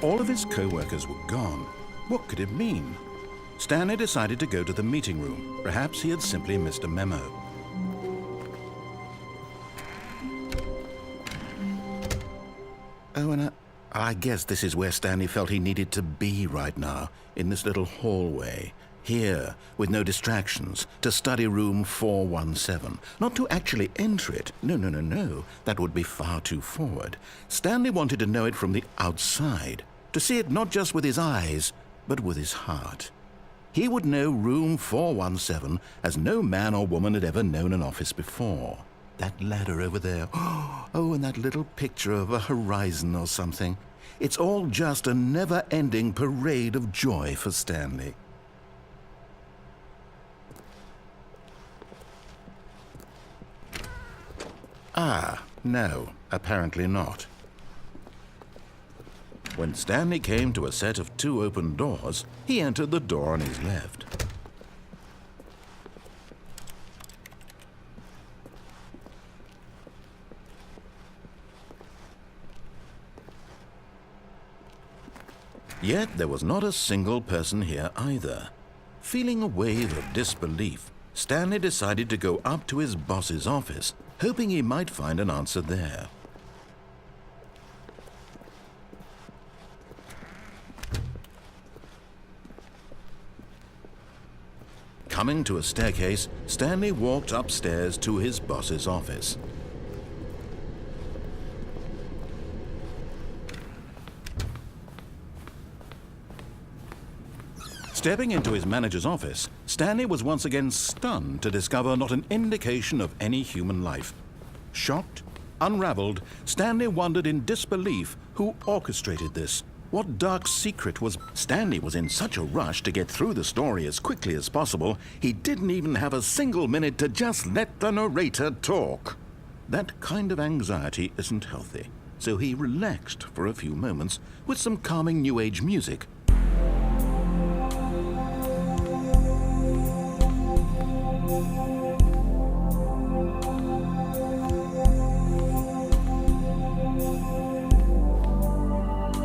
All of his co-workers were gone. What could it mean? Stanley decided to go to the meeting room. Perhaps he had simply missed a memo. Oh, and I guess this is where Stanley felt he needed to be right now, in this little hallway. Here, with no distractions, to study room 417. Not to actually enter it. No. That would be far too forward. Stanley wanted to know it from the outside. To see it not just with his eyes, but with his heart. He would know room 417 as no man or woman had ever known an office before. That ladder over there. Oh, and that little picture of a horizon or something. It's all just a never-ending parade of joy for Stanley. Ah, no, apparently not. When Stanley came to a set of 2 open doors, he entered the door on his left. Yet there was not a single person here either. Feeling a wave of disbelief, Stanley decided to go up to his boss's office, hoping he might find an answer there. Coming to a staircase, Stanley walked upstairs to his boss's office. Stepping into his manager's office, Stanley was once again stunned to discover not an indication of any human life. Shocked, unraveled, Stanley wondered in disbelief who orchestrated this. What dark secret was... Stanley was in such a rush to get through the story as quickly as possible, he didn't even have a single minute to just let the narrator talk. That kind of anxiety isn't healthy, so he relaxed for a few moments with some calming New Age music.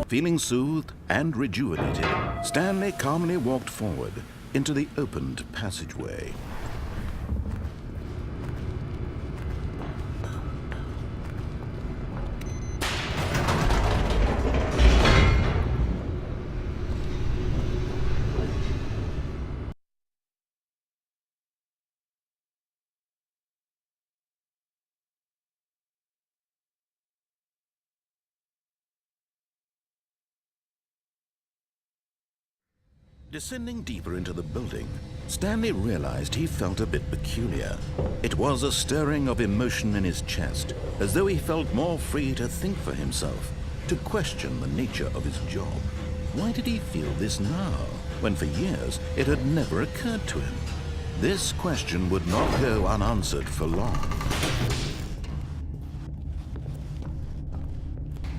Feeling soothed and rejuvenated, Stanley calmly walked forward into the opened passageway. Descending deeper into the building, Stanley realized he felt a bit peculiar. It was a stirring of emotion in his chest, as though he felt more free to think for himself, to question the nature of his job. Why did he feel this now, when for years it had never occurred to him? This question would not go unanswered for long.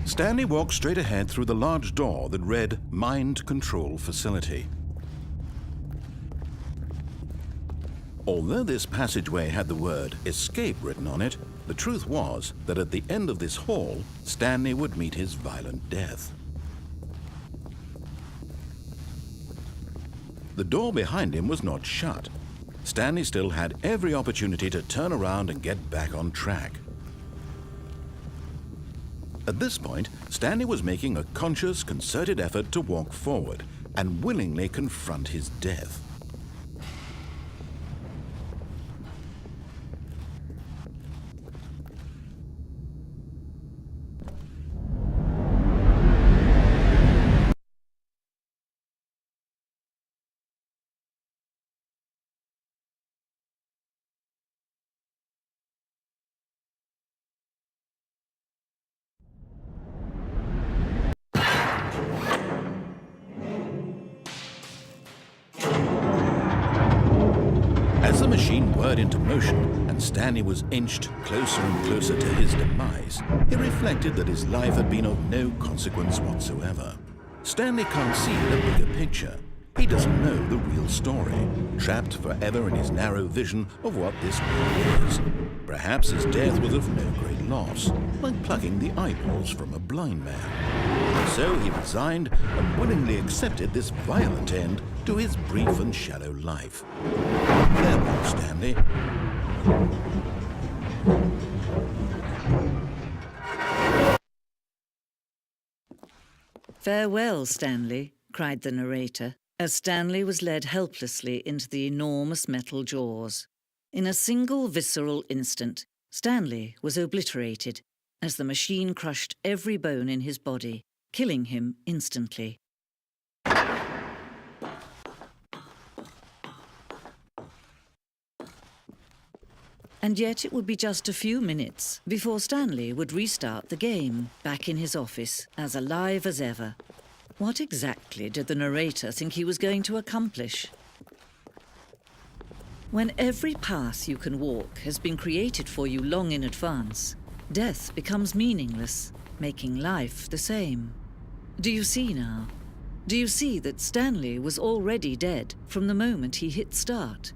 Stanley walked straight ahead through the large door that read Mind Control Facility. Although this passageway had the word escape written on it, the truth was that at the end of this hall, Stanley would meet his violent death. The door behind him was not shut. Stanley still had every opportunity to turn around and get back on track. At this point, Stanley was making a conscious, concerted effort to walk forward and willingly confront his death. As the machine whirred into motion and Stanley was inched closer and closer to his demise, he reflected that his life had been of no consequence whatsoever. Stanley can't see the bigger picture. He doesn't know the real story, trapped forever in his narrow vision of what this world is. Perhaps his death was of no great loss. like plucking the eyeballs from a blind man. So he resigned and willingly accepted this violent end to his brief and shallow life. Farewell, Stanley. "Farewell, Stanley," cried the narrator, as Stanley was led helplessly into the enormous metal jaws. In a single visceral instant, Stanley was obliterated as the machine crushed every bone in his body, killing him instantly. And yet it would be just a few minutes before Stanley would restart the game, back in his office, as alive as ever. What exactly did the narrator think he was going to accomplish? When every path you can walk has been created for you long in advance, death becomes meaningless, making life the same. Do you see now? Do you see that Stanley was already dead from the moment he hit start?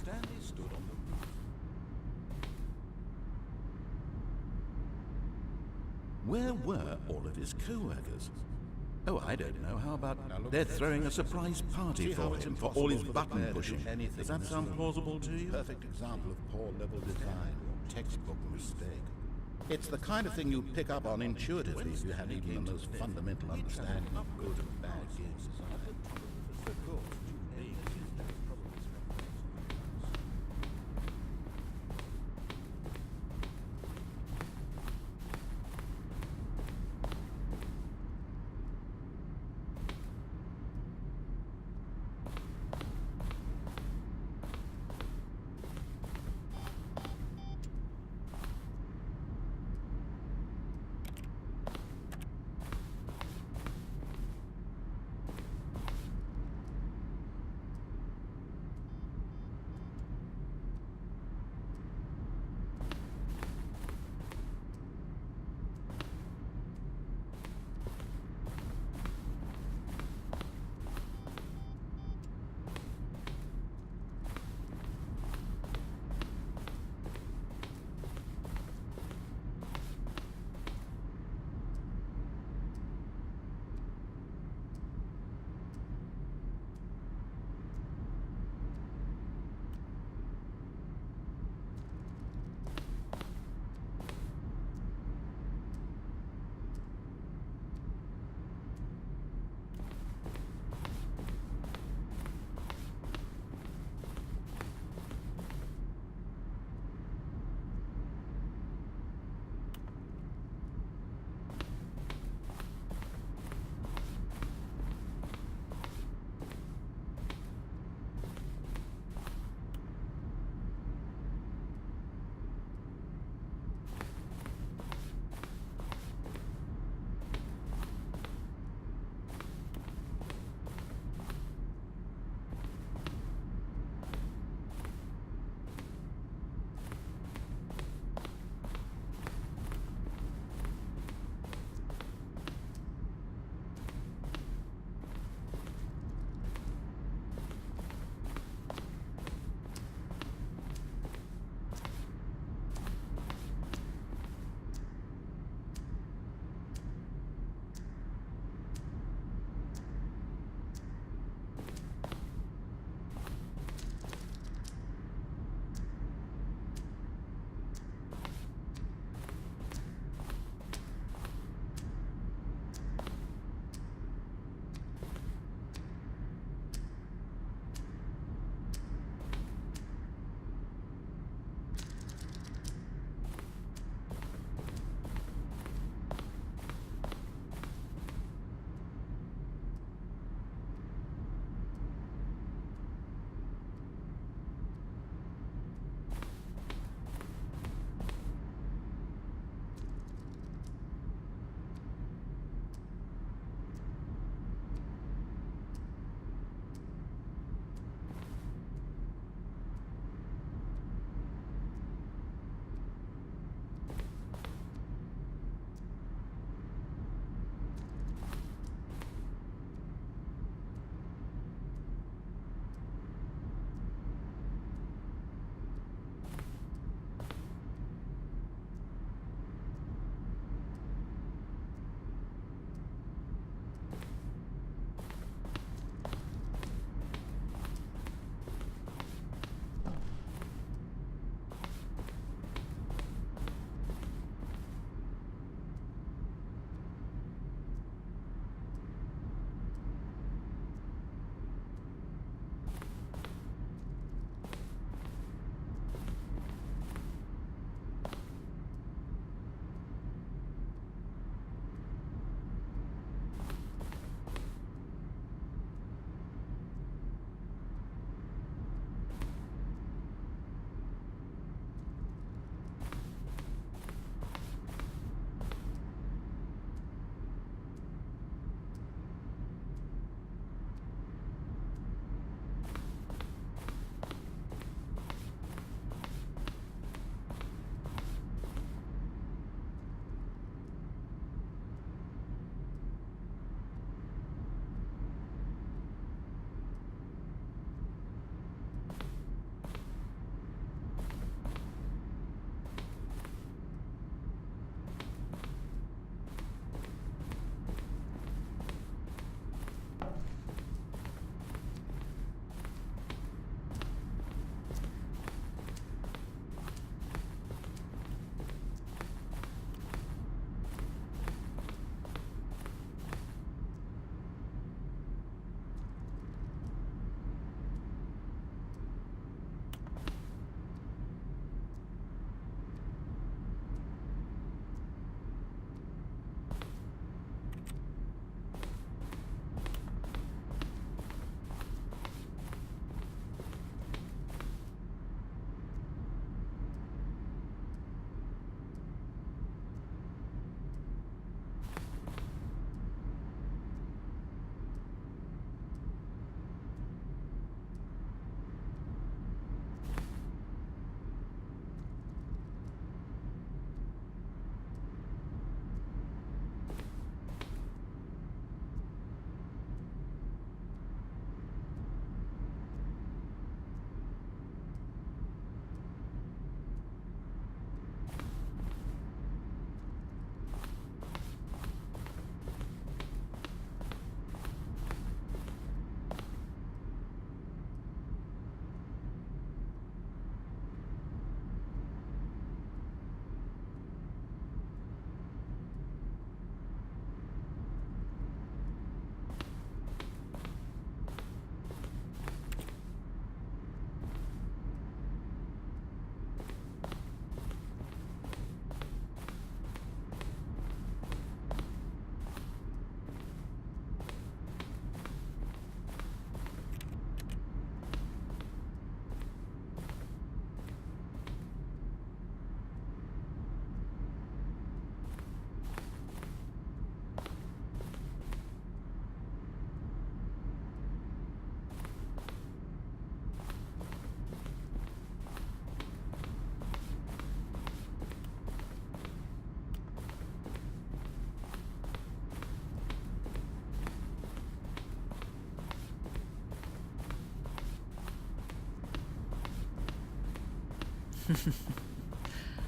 Stanley stood on the roof. Where were all of his co-workers? Oh, I don't know. How about they're throwing a surprise party for him for all his button pushing? Does that sound plausible to you? Perfect example of poor level design or textbook mistake. It's the kind of thing you pick up on intuitively if you have even the most fundamental understanding of good and bad game design.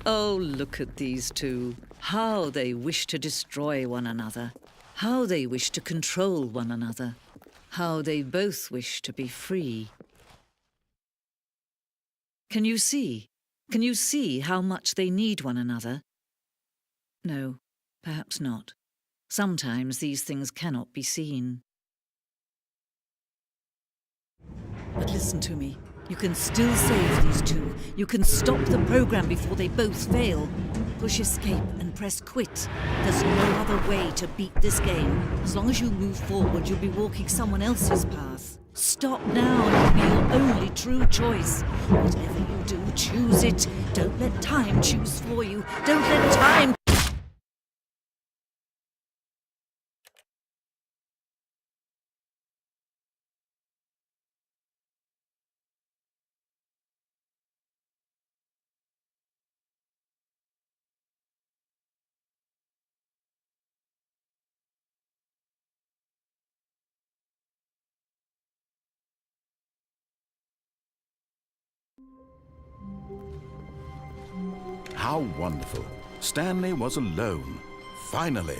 Oh, look at these two. How they wish to destroy one another. How they wish to control one another. How they both wish to be free. Can you see? Can you see how much they need one another? No, perhaps not. Sometimes these things cannot be seen. But listen to me. You can still save these two. You can stop the program before they both fail. Push escape and press quit. There's no other way to beat this game. As long as you move forward, you'll be walking someone else's path. Stop now and it'll be your only true choice. Whatever you do, choose it. Don't let time choose for you. Don't let time... How wonderful. Stanley was alone. Finally.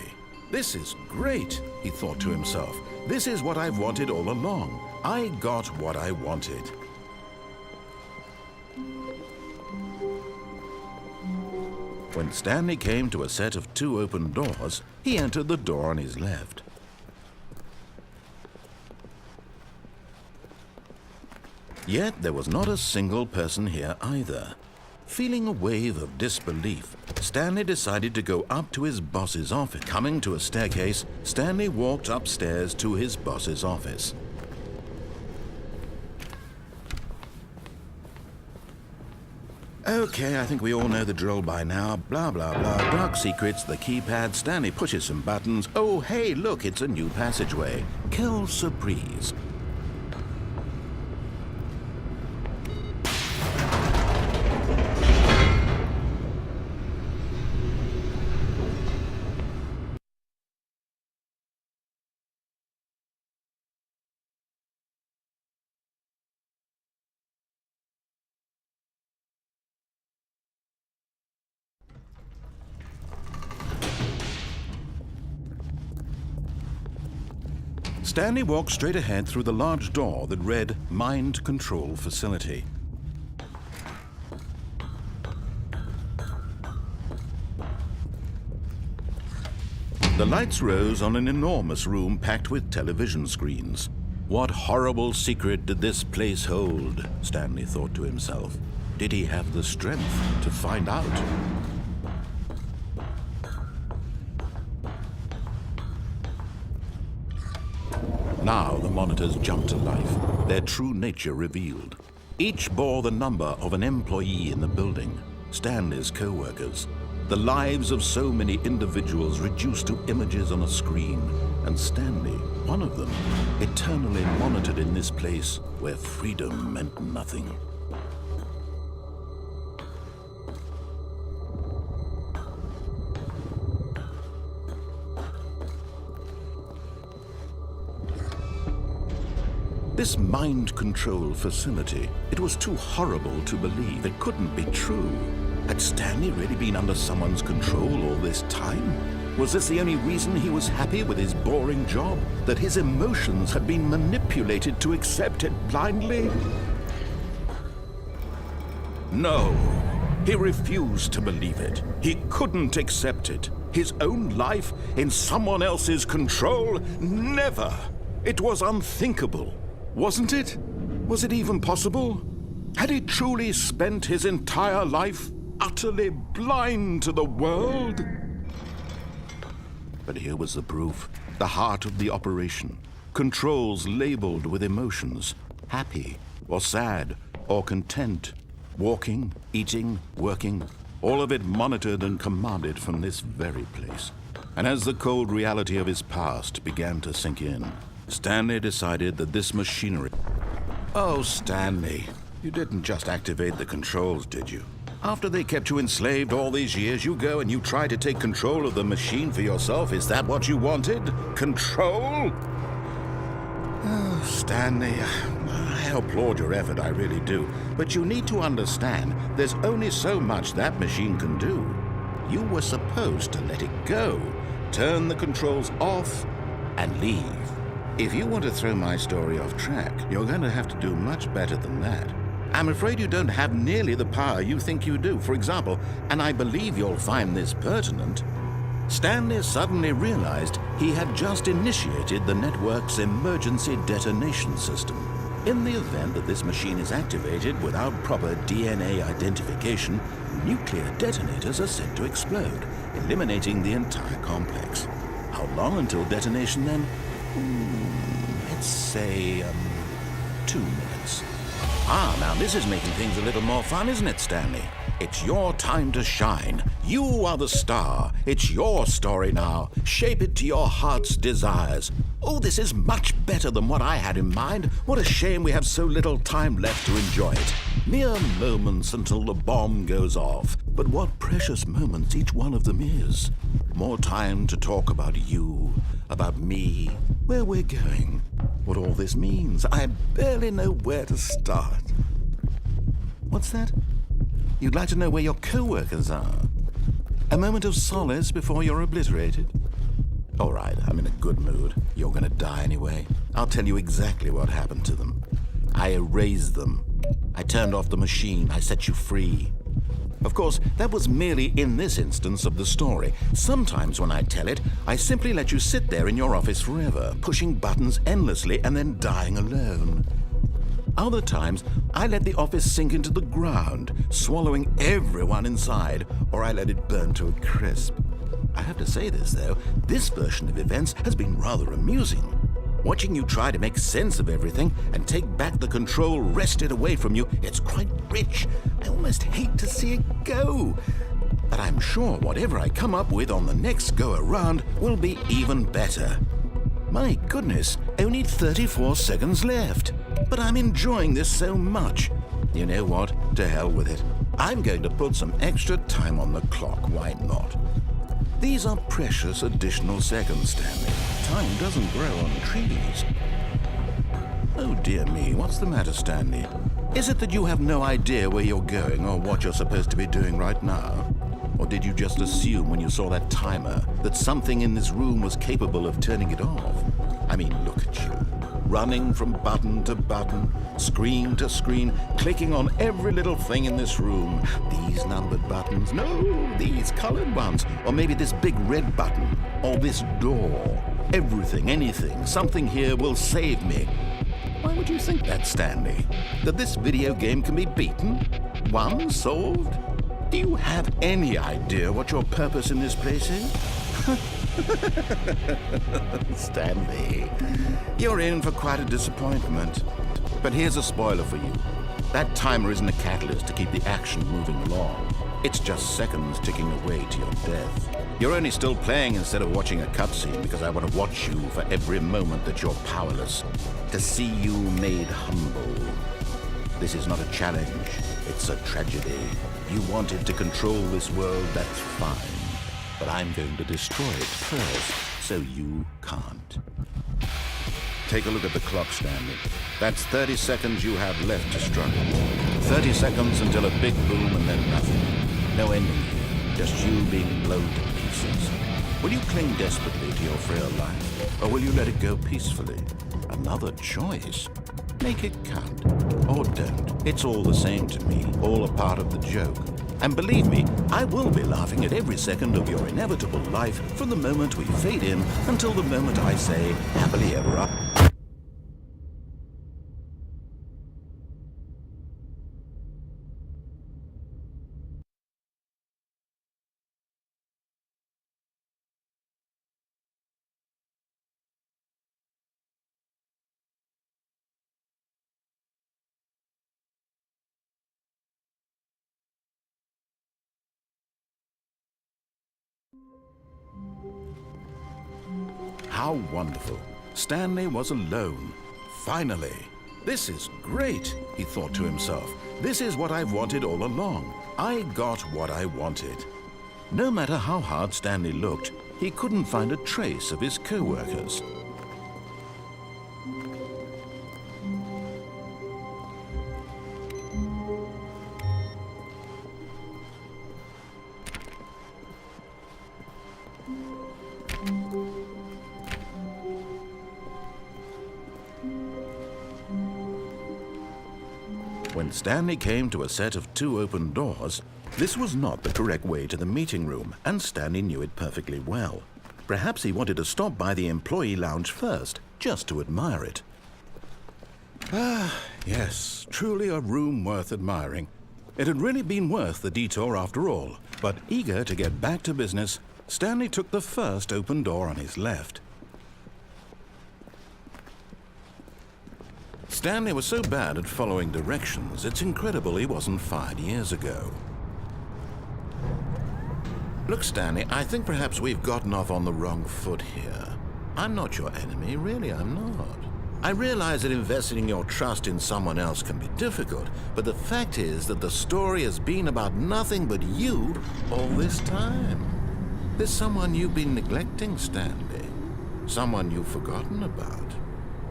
This is great, he thought to himself. This is what I've wanted all along. I got what I wanted. When Stanley came to a set of 2 open doors, he entered the door on his left. Yet there was not a single person here either. Feeling a wave of disbelief, Stanley decided to go up to his boss's office. Coming to a staircase, Stanley walked upstairs to his boss's office. Okay, I think we all know the drill by now. Blah, blah, blah. Dark secrets, the keypad. Stanley pushes some buttons. Oh, hey, look, it's a new passageway. Quelle surprise. Stanley walked straight ahead through the large door that read Mind Control Facility. The lights rose on an enormous room packed with television screens. What horrible secret did this place hold? Stanley thought to himself. Did he have the strength to find out? Now the monitors jumped to life, their true nature revealed. Each bore the number of an employee in the building, Stanley's co-workers. The lives of so many individuals reduced to images on a screen, and Stanley, one of them, eternally monitored in this place where freedom meant nothing. This mind control facility, it was too horrible to believe. It couldn't be true. Had Stanley really been under someone's control all this time? Was this the only reason he was happy with his boring job? That his emotions had been manipulated to accept it blindly? No, he refused to believe it. He couldn't accept it. His own life in someone else's control? Never! It was unthinkable. Wasn't it? Was it even possible? Had he truly spent his entire life utterly blind to the world? But here was the proof. The heart of the operation. Controls labeled with emotions. Happy, or sad, or content. Walking, eating, working. All of it monitored and commanded from this very place. And as the cold reality of his past began to sink in, Stanley decided that this machinery... Oh, Stanley, you didn't just activate the controls, did you? After they kept you enslaved all these years, you go and you try to take control of the machine for yourself. Is that what you wanted? Control? Oh, Stanley, I I applaud your effort, I really do. But you need to understand, there's only so much that machine can do. You were supposed to let it go, turn the controls off, and leave. If you want to throw my story off track, you're going to have to do much better than that. I'm afraid you don't have nearly the power you think you do. For example, and I believe you'll find this pertinent, Stanley suddenly realized he had just initiated the network's emergency detonation system. In the event that this machine is activated without proper DNA identification, nuclear detonators are set to explode, eliminating the entire complex. How long until detonation then? Let's say, 2 minutes. Now this is making things a little more fun, isn't it, Stanley? It's your time to shine. You are the star. It's your story now. Shape it to your heart's desires. Oh, this is much better than what I had in mind. What a shame we have so little time left to enjoy it. Mere moments until the bomb goes off. But what precious moments each one of them is. More time to talk about you, about me, where we're going, what all this means. I barely know where to start. What's that? You'd like to know where your co-workers are? A moment of solace before you're obliterated? All right, I'm in a good mood. You're gonna die anyway. I'll tell you exactly what happened to them. I erased them. I turned off the machine. I set you free. Of course, that was merely in this instance of the story. Sometimes when I tell it, I simply let you sit there in your office forever, pushing buttons endlessly and then dying alone. Other times, I let the office sink into the ground, swallowing everyone inside, or I let it burn to a crisp. I have to say this, though, this version of events has been rather amusing. Watching you try to make sense of everything and take back the control wrested away from you, it's quite rich. I almost hate to see it go. But I'm sure whatever I come up with on the next go-around will be even better. My goodness, only 34 seconds left. But I'm enjoying this so much. You know what? To hell with it. I'm going to put some extra time on the clock. Why not? These are precious additional seconds, Stanley. Time doesn't grow on trees. Oh dear me, what's the matter, Stanley? Is it that you have no idea where you're going or what you're supposed to be doing right now? Or did you just assume when you saw that timer that something in this room was capable of turning it off? I mean, look at you. Running from button to button, screen to screen, clicking on every little thing in this room. These numbered buttons, no, these colored ones. Or maybe this big red button, or this door. Everything, anything, something here will save me. Why would you think that, Stanley? That this video game can be beaten? Won? Solved? Do you have any idea what your purpose in this place is? Stanley, you're in for quite a disappointment. But here's a spoiler for you. That timer isn't a catalyst to keep the action moving along. It's just seconds ticking away to your death. You're only still playing instead of watching a cutscene because I want to watch you for every moment that you're powerless. To see you made humble. This is not a challenge. It's a tragedy. You wanted to control this world, that's fine. But I'm going to destroy it first, so you can't. Take a look at the clock, Stanley. That's 30 seconds you have left to struggle. 30 seconds until a big boom and then nothing. No ending here, just you being blown to pieces. Will you cling desperately to your frail life, or will you let it go peacefully? Another choice. Make it count. Or don't. It's all the same to me, all a part of the joke. And believe me, I will be laughing at every second of your inevitable life from the moment we fade in until the moment I say, happily ever up. How wonderful. Stanley was alone. Finally. This is great, he thought to himself. This is what I've wanted all along. I got what I wanted. No matter how hard Stanley looked, he couldn't find a trace of his co-workers. When Stanley came to a set of 2 open doors, this was not the correct way to the meeting room, and Stanley knew it perfectly well. Perhaps he wanted to stop by the employee lounge first, just to admire it. Ah, yes, truly a room worth admiring. It had really been worth the detour after all, but eager to get back to business, Stanley took the first open door on his left. Stanley was so bad at following directions, it's incredible he wasn't fired years ago. Look, Stanley, I think perhaps we've gotten off on the wrong foot here. I'm not your enemy, really, I'm not. I realize that investing your trust in someone else can be difficult, but the fact is that the story has been about nothing but you all this time. There's someone you've been neglecting, Stanley. Someone you've forgotten about.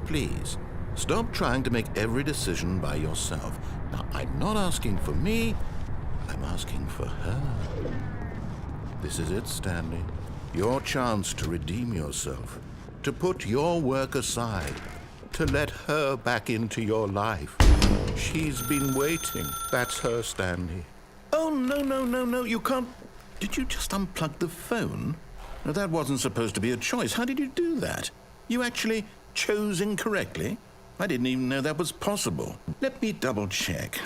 Please, stop trying to make every decision by yourself. Now, I'm not asking for me, I'm asking for her. This is it, Stanley. Your chance to redeem yourself, to put your work aside, to let her back into your life. She's been waiting. That's her, Stanley. Oh, no, you can't. Did you just unplug the phone? No, that wasn't supposed to be a choice. How did you do that? You actually chose incorrectly? I didn't even know that was possible. Let me double check.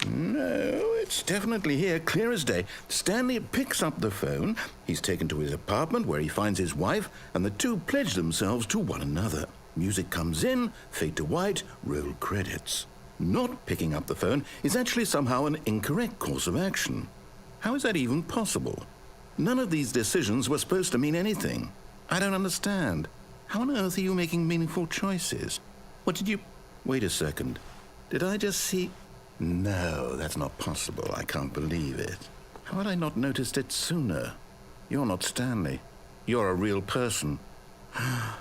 No, it's definitely here, clear as day. Stanley picks up the phone. He's taken to his apartment where he finds his wife, and the two pledge themselves to one another. Music comes in, fade to white, roll credits. Not picking up the phone is actually somehow an incorrect course of action. How is that even possible? None of these decisions were supposed to mean anything. I don't understand. How on earth are you making meaningful choices? What did you... Wait a second. Did I just see... No, that's not possible. I can't believe it. How had I not noticed it sooner? You're not Stanley. You're a real person. I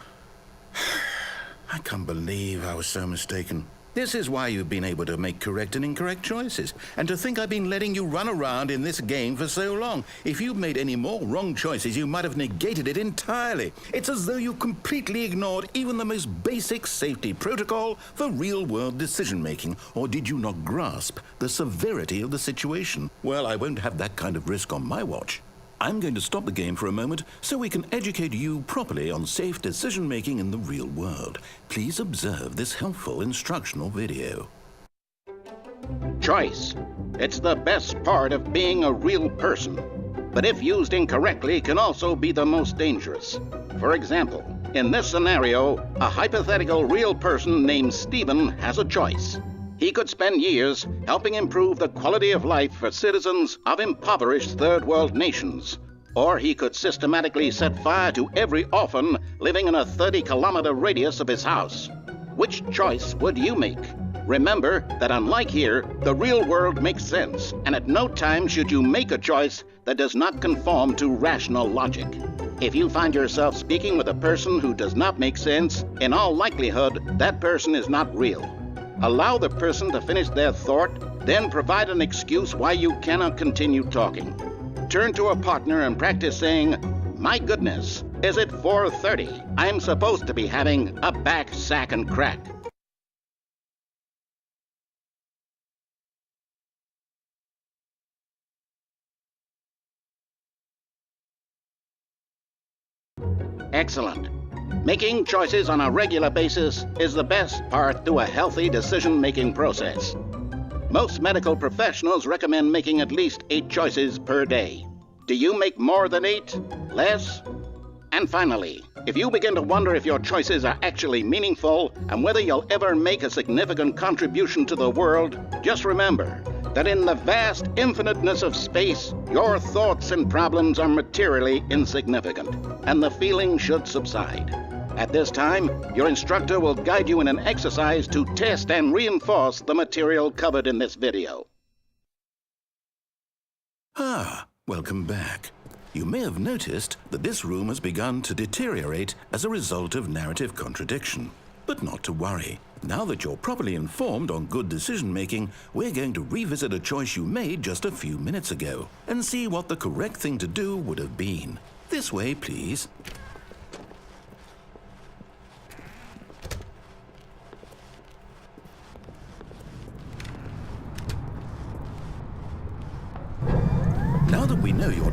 can't believe I was so mistaken. This is why you've been able to make correct and incorrect choices. And to think I've been letting you run around in this game for so long. If you'd made any more wrong choices, you might have negated it entirely. It's as though you completely ignored even the most basic safety protocol for real-world decision-making. Or did you not grasp the severity of the situation? Well, I won't have that kind of risk on my watch. I'm going to stop the game for a moment so we can educate you properly on safe decision-making in the real world. Please observe this helpful instructional video. Choice. It's the best part of being a real person. But if used incorrectly, can also be the most dangerous. For example, in this scenario, a hypothetical real person named Stephen has a choice. He could spend years helping improve the quality of life for citizens of impoverished third world nations. Or he could systematically set fire to every orphan living in a 30-kilometer radius of his house. Which choice would you make? Remember that unlike here, the real world makes sense, and at no time should you make a choice that does not conform to rational logic. If you find yourself speaking with a person who does not make sense, in all likelihood, that person is not real. Allow the person to finish their thought, then provide an excuse why you cannot continue talking. Turn to a partner and practice saying, "My goodness, is it 4:30? I'm supposed to be having a back, sack, and crack." Excellent. Making choices on a regular basis is the best path to a healthy decision-making process. Most medical professionals recommend making at least 8 choices per day. Do you make more than 8? Less? And finally, if you begin to wonder if your choices are actually meaningful and whether you'll ever make a significant contribution to the world, just remember that in the vast infiniteness of space, your thoughts and problems are materially insignificant, and the feeling should subside. At this time, your instructor will guide you in an exercise to test and reinforce the material covered in this video. Welcome back. You may have noticed that this room has begun to deteriorate as a result of narrative contradiction. But not to worry. Now that you're properly informed on good decision-making, we're going to revisit a choice you made just a few minutes ago and see what the correct thing to do would have been. This way, please.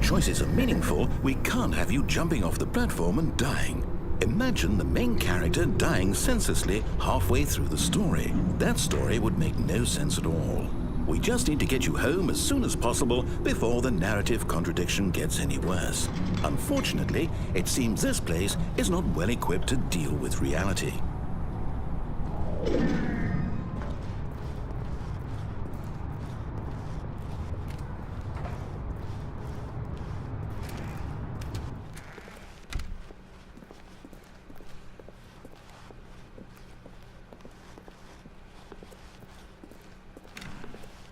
choices are meaningful, we can't have you jumping off the platform and dying. Imagine the main character dying senselessly halfway through the story. That story would make no sense at all. We just need to get you home as soon as possible before the narrative contradiction gets any worse. Unfortunately, it seems this place is not well equipped to deal with reality.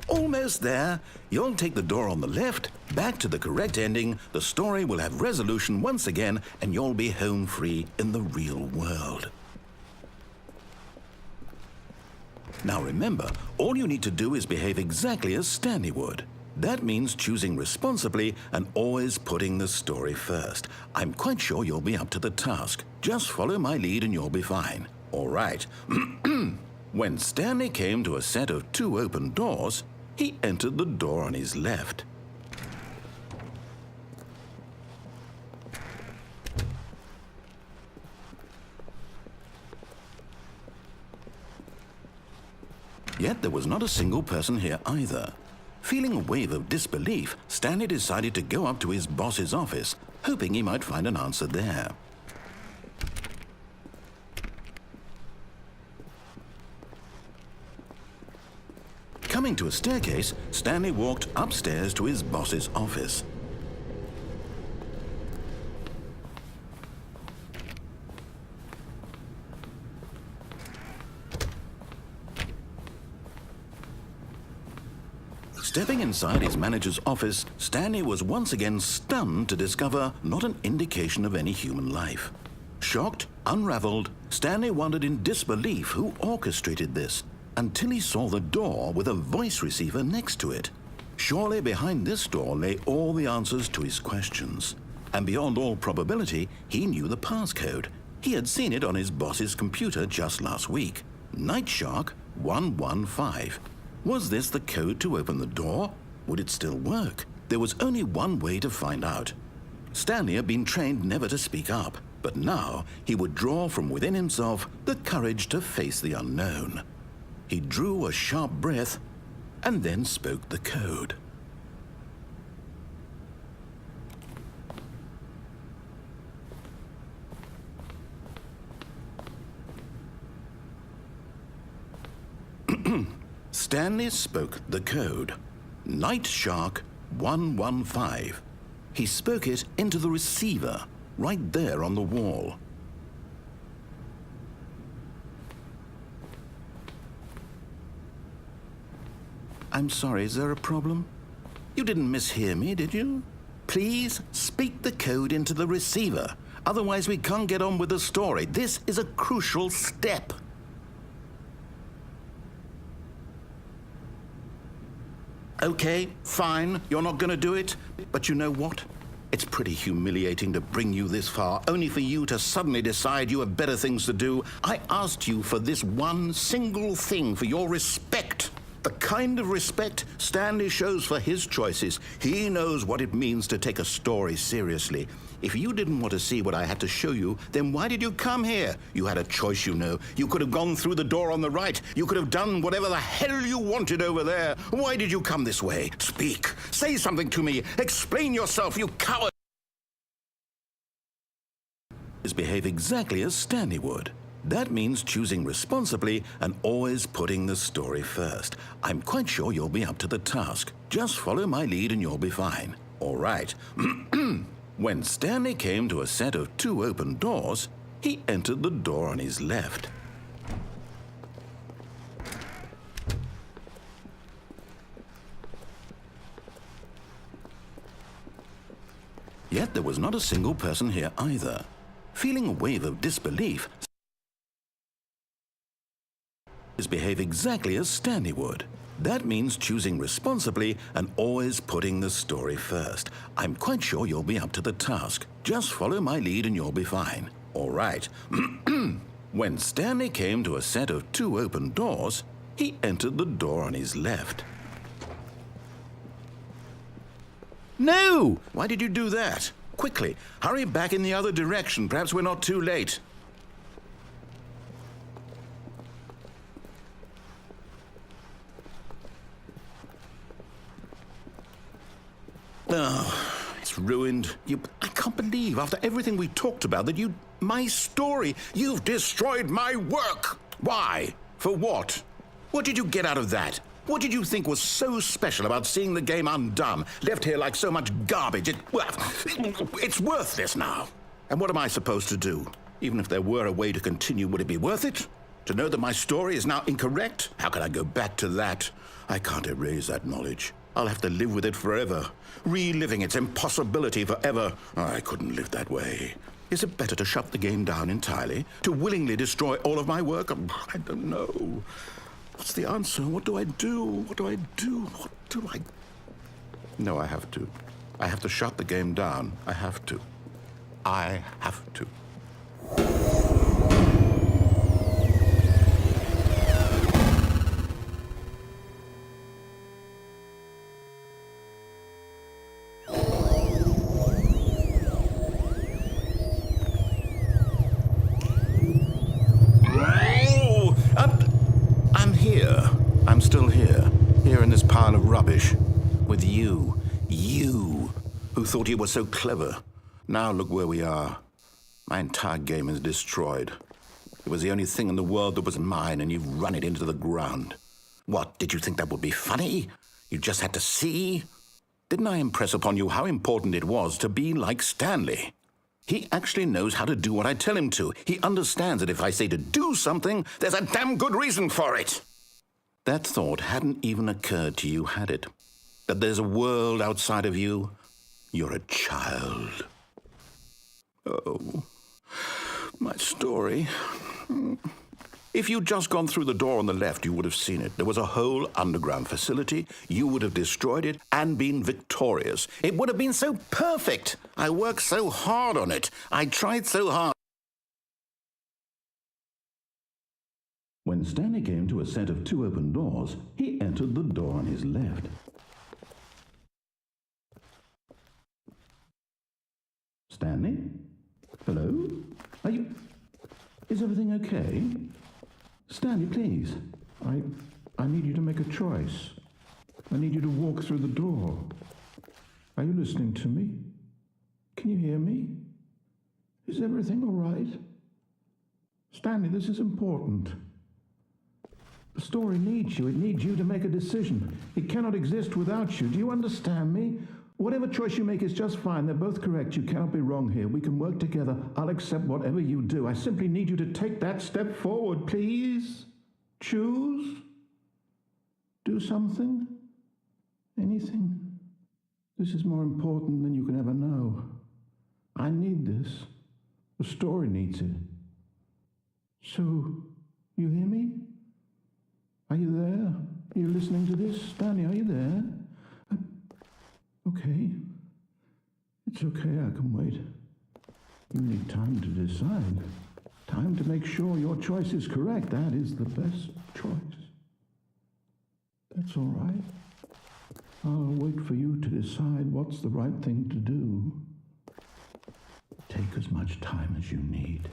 Almost there. You'll take the door on the left, back to the correct ending, the story will have resolution once again, and you'll be home free in the real world. Now remember, all you need to do is behave exactly as Stanley would. That means choosing responsibly and always putting the story first. I'm quite sure you'll be up to the task. Just follow my lead and you'll be fine. All right. When Stanley came to a set of 2 open doors, he entered the door on his left. Yet there was not a single person here either. Feeling a wave of disbelief, Stanley decided to go up to his boss's office, hoping he might find an answer there. Coming to a staircase, Stanley walked upstairs to his boss's office. Stepping inside his manager's office, Stanley was once again stunned to discover not an indication of any human life. Shocked, unraveled, Stanley wondered in disbelief who orchestrated this, until he saw the door with a voice receiver next to it. Surely behind this door lay all the answers to his questions. And beyond all probability, he knew the passcode. He had seen it on his boss's computer just last week. Night Shark 115. Was this the code to open the door? Would it still work? There was only one way to find out. Stanley had been trained never to speak up, but now he would draw from within himself the courage to face the unknown. He drew a sharp breath and then spoke the code. Stanley spoke the code. Night Shark 115. He spoke it into the receiver, right there on the wall. I'm sorry, is there a problem? You didn't mishear me, did you? Please speak the code into the receiver. Otherwise, we can't get on with the story. This is a crucial step. Okay, fine, you're not going to do it. But you know what? It's pretty humiliating to bring you this far, only for you to suddenly decide you have better things to do. I asked you for this one single thing, for your respect. The kind of respect Stanley shows for his choices. He knows what it means to take a story seriously. If you didn't want to see what I had to show you, then why did you come here? You had a choice, you know. You could have gone through the door on the right. You could have done whatever the hell you wanted over there. Why did you come this way? Speak. Say something to me. Explain yourself, you coward. Behave exactly as Stanley would. That means choosing responsibly and always putting the story first. I'm quite sure you'll be up to the task. Just follow my lead and you'll be fine. All right. When Stanley came to a set of 2 open doors, he entered the door on his left. Yet there was not a single person here either. Feeling a wave of disbelief, behave exactly as Stanley would. That means choosing responsibly and always putting the story first. I'm quite sure you'll be up to the task. Just follow my lead and you'll be fine. All right. When Stanley came to a set of 2 open doors, he entered the door on his left. No! Why did you do that? Quickly, hurry back in the other direction. Perhaps we're not too late. Oh, it's ruined. I can't believe, after everything we talked about, that my story, you've destroyed my work. Why? For what? What did you get out of that? What did you think was so special about seeing the game undone, left here like so much garbage? It's worthless now. And what am I supposed to do? Even if there were a way to continue, would it be worth it? To know that my story is now incorrect? How can I go back to that? I can't erase that knowledge. I'll have to live with it forever, reliving its impossibility forever. I couldn't live that way. Is it better to shut the game down entirely? To willingly destroy all of my work? I don't know. What's the answer? What do I do? What do I do? What do I... No, I have to. I have to shut the game down. I have to. I have to. I'm still here in this pile of rubbish, with you, who thought you were so clever. Now look where we are. My entire game is destroyed. It was the only thing in the world that was mine, and you've run it into the ground. What, did you think that would be funny? You just had to see? Didn't I impress upon you how important it was to be like Stanley? He actually knows how to do what I tell him to. He understands that if I say to do something, there's a damn good reason for it. That thought hadn't even occurred to you, had it? That there's a world outside of you? You're a child. Oh, my story. If you'd just gone through the door on the left, you would have seen it. There was a whole underground facility. You would have destroyed it and been victorious. It would have been so perfect. I worked so hard on it. I tried so hard. When Stanley came to a set of 2 open doors, he entered the door on his left. Stanley? Hello? Is everything okay? Stanley, please. I need you to make a choice. I need you to walk through the door. Are you listening to me? Can you hear me? Is everything all right? Stanley, this is important. The story needs you. It needs you to make a decision. It cannot exist without you. Do you understand me? Whatever choice you make is just fine. They're both correct. You cannot be wrong here. We can work together. I'll accept whatever you do. I simply need you to take that step forward, please. Choose. Do something. Anything. This is more important than you can ever know. I need this. The story needs it. So, you hear me? Are you there? Are you listening to this? Stanley, are you there? Okay. It's okay, I can wait. You need time to decide. Time to make sure your choice is correct. That is the best choice. That's all right. I'll wait for you to decide what's the right thing to do. Take as much time as you need.